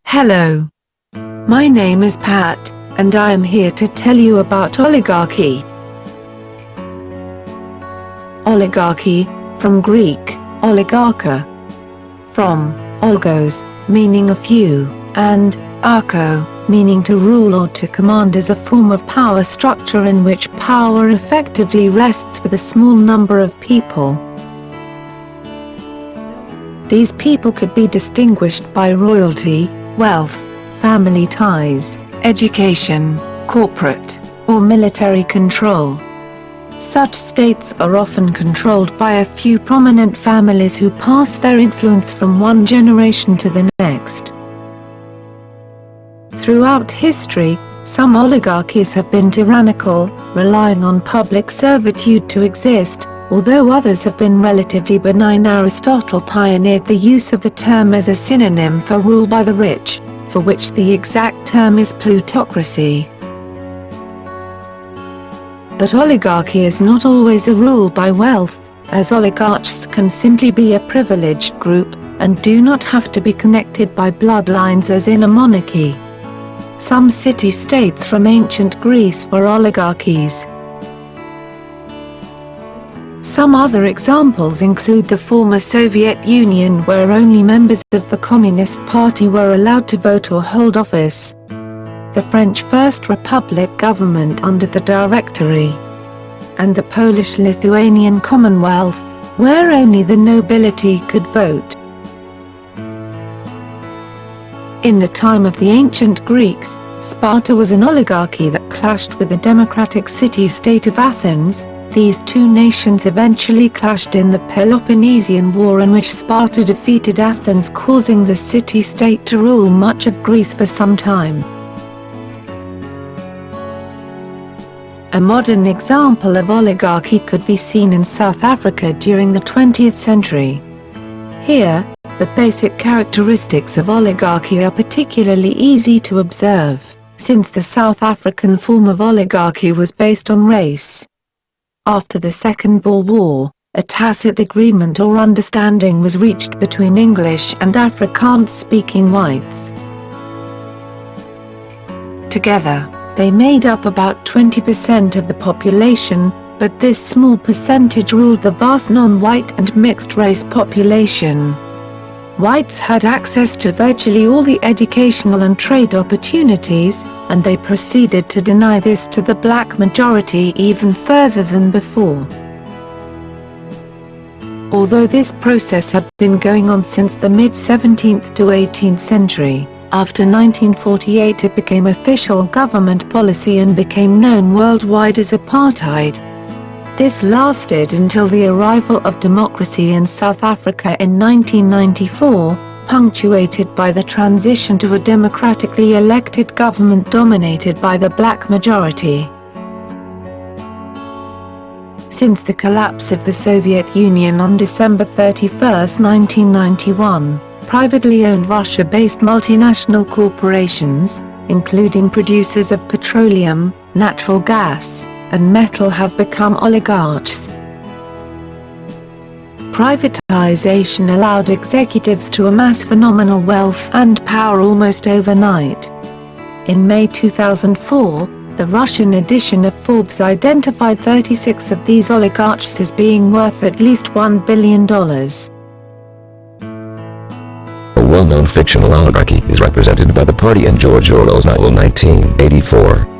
Hello. My name is Pat, and I am here to tell you about oligarchy. Oligarchy, from Greek, oligarcha. From, olgos, meaning a few, and, archo, meaning to rule or to command, is a form of power structure in which power effectively rests with a small number of people. These people could be distinguished by royalty, wealth, family ties, education, corporate, or military control. Such states are often controlled by a few prominent families who pass their influence from one generation to the next. Throughout history, some oligarchies have been tyrannical, relying on public servitude to exist, although others have been relatively benign. Aristotle pioneered the use of the term as a synonym for rule by the rich, for which the exact term is plutocracy. But oligarchy is not always a rule by wealth, as oligarchs can simply be a privileged group, and do not have to be connected by bloodlines as in a monarchy. Some city-states from ancient Greece were oligarchies. Some other examples include the former Soviet Union, where only members of the Communist Party were allowed to vote or hold office, the French First Republic government under the Directory, and the Polish-Lithuanian Commonwealth, where only the nobility could vote. In the time of the ancient Greeks, Sparta was an oligarchy that clashed with the democratic city-state of Athens. These two nations eventually clashed in the Peloponnesian War, in which Sparta defeated Athens, causing the city-state to rule much of Greece for some time. A modern example of oligarchy could be seen in South Africa during the 20th century. Here, the basic characteristics of oligarchy are particularly easy to observe, since the South African form of oligarchy was based on race. After the Second Boer War, a tacit agreement or understanding was reached between English and Afrikaans-speaking whites. Together, they made up about 20% of the population, but this small percentage ruled the vast non-white and mixed-race population. Whites had access to virtually all the educational and trade opportunities, and they proceeded to deny this to the black majority even further than before. Although this process had been going on since the mid-17th to 18th century, after 1948 it became official government policy and became known worldwide as apartheid. This lasted until the arrival of democracy in South Africa in 1994, punctuated by the transition to a democratically elected government dominated by the black majority. Since the collapse of the Soviet Union on December 31, 1991, privately owned Russia-based multinational corporations, including producers of petroleum, natural gas, and metal, have become oligarchs. Privatization allowed executives to amass phenomenal wealth and power almost overnight. In May 2004, the Russian edition of Forbes identified 36 of these oligarchs as being worth at least $1 billion. A well-known fictional oligarchy is represented by the party in George Orwell's novel 1984.